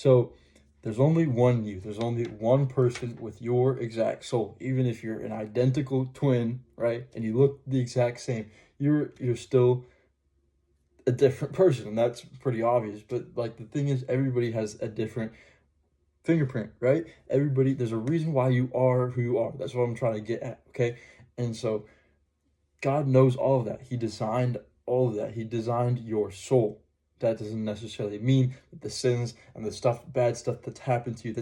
So there's only one you. There's only one person with your exact soul. Even if you're an identical twin, right, and you look the exact same, you're still a different person, and that's pretty obvious. But like the thing is, everybody has a different fingerprint, right? Everybody, there's a reason why you are who you are. That's what I'm trying to get at, okay? And so God knows all of that. He designed all of that. He designed your soul. That doesn't necessarily mean that the sins and the stuff, bad stuff that's happened to you,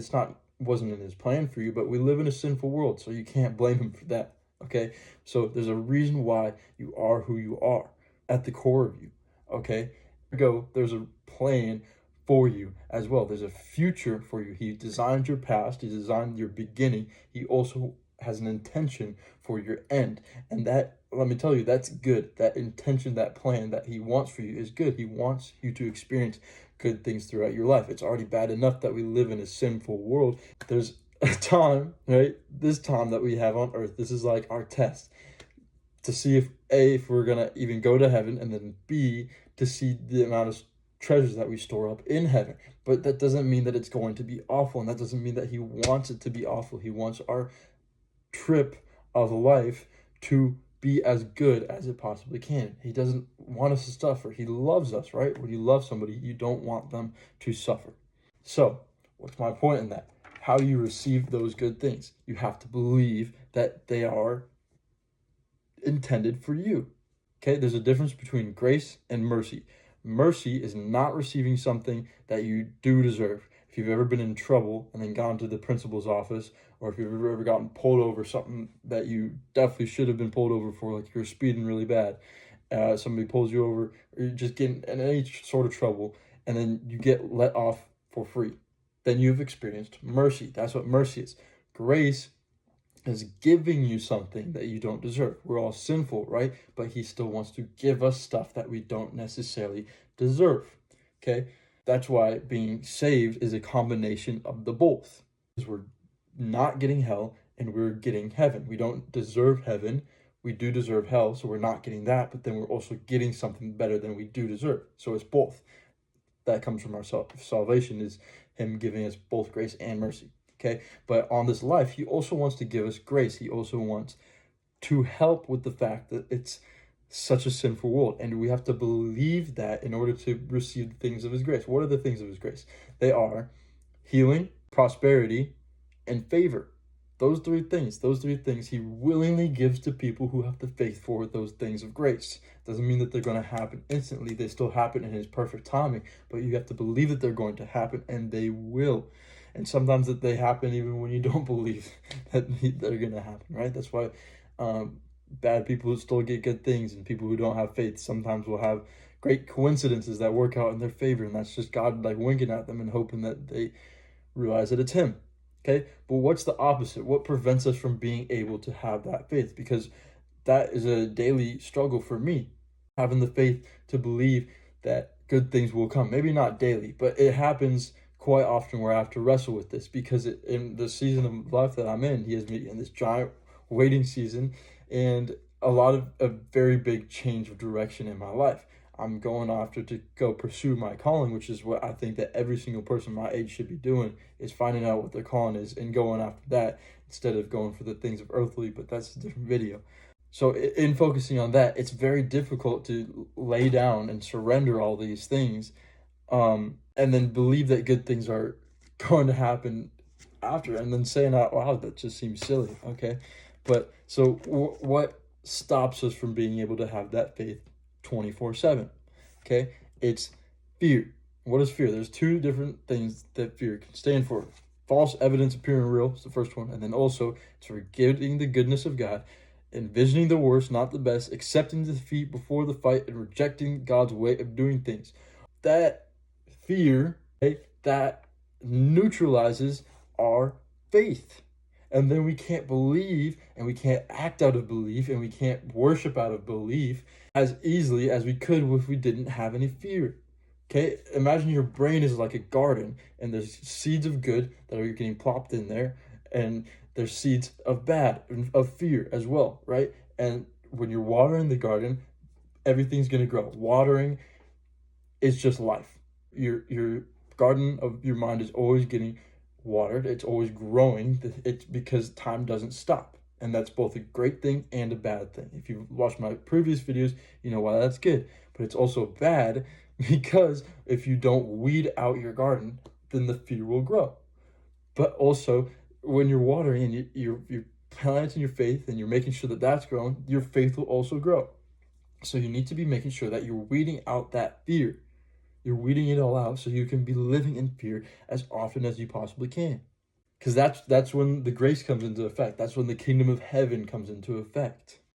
wasn't in his plan for you, but we live in a sinful world, so you can't blame him for that, okay? So there's a reason why you are who you are at the core of you, okay? There's a plan for you as well. There's a future for you. He designed your past, he designed your beginning. He also has an intention for your end. And that, let me tell you, that's good. That intention, that plan that he wants for you is good. He wants you to experience good things throughout your life. It's already bad enough that we live in a sinful world. There's a time, right? This time that we have on earth, this is like our test to see if A, if we're gonna even go to heaven, and then B, to see the amount of treasures that we store up in heaven. But that doesn't mean that it's going to be awful, and that doesn't mean that he wants it to be awful. He wants our trip of life to be as good as it possibly can. He doesn't want us to suffer. He loves us, right? When you love somebody, you don't want them to suffer. So, what's my point in that? How do you receive those good things? You have to believe that they are intended for you. Okay, there's a difference between grace and mercy. Mercy is not receiving something that you do deserve. If you've ever been in trouble and then gone to the principal's office, or if you've ever gotten pulled over something that you definitely should have been pulled over for, like you're speeding really bad, somebody pulls you over, or you're just getting in any sort of trouble, and then you get let off for free, then you've experienced mercy. That's what mercy is. Grace is giving you something that you don't deserve. We're all sinful, right? But he still wants to give us stuff that we don't necessarily deserve. Okay? That's why being saved is a combination of the both. Because we're not getting hell and we're getting heaven. We don't deserve heaven. We do deserve hell, so we're not getting that, but then we're also getting something better than we do deserve. So it's both. That comes from our salvation, is him giving us both grace and mercy. Okay, but on this life, he also wants to give us grace. He also wants to help with the fact that it's such a sinful world, and we have to believe that in order to receive the things of his grace. What are the things of his grace? They are healing, prosperity, and favor. Those three things he willingly gives to people who have the faith for those things of grace. Doesn't mean that they're going to happen instantly. They still happen in his perfect timing, but you have to believe that they're going to happen, and they will. And sometimes that they happen even when you don't believe that they're going to happen, right? That's why bad people still get good things, and people who don't have faith sometimes will have great coincidences that work out in their favor, and that's just God like winking at them and hoping that they realize that it's him. Okay, but what's the opposite? What prevents us from being able to have that faith? Because that is a daily struggle for me, having the faith to believe that good things will come. Maybe not daily, but it happens quite often where I have to wrestle with this, because in the season of life that I'm in, he has me in this giant waiting season and a lot of a very big change of direction in my life. I'm going after to go pursue my calling, which is what I think that every single person my age should be doing, is finding out what their calling is and going after that instead of going for the things of earthly, but that's a different video. So in focusing on that, it's very difficult to lay down and surrender all these things, and then believe that good things are going to happen after, and then saying out loud, that just seems silly, okay? But so what stops us from being able to have that faith 24/7? Okay, it's fear. What is fear? There's two different things that fear can stand for. False evidence appearing real is the first one, and then also it's forgetting the goodness of God, envisioning the worst, not the best, accepting defeat before the fight, and rejecting God's way of doing things. That fear, okay, that neutralizes our faith. And then we can't believe, and we can't act out of belief, and we can't worship out of belief as easily as we could if we didn't have any fear. Okay, imagine your brain is like a garden, and there's seeds of good that are getting plopped in there, and there's seeds of bad, of fear as well, right? And when you're watering the garden, everything's gonna grow. Watering is just life. You're garden of your mind is always getting watered, it's always growing, it's because time doesn't stop. And that's both a great thing and a bad thing. If you've watched my previous videos, you know why that's good. But it's also bad because if you don't weed out your garden, then the fear will grow. But also, when you're watering and you're planting your faith and you're making sure that that's growing, your faith will also grow. So you need to be making sure that you're weeding out that fear. You're weeding it all out so you can be living in fear as often as you possibly can. Because that's when the grace comes into effect. That's when the kingdom of heaven comes into effect.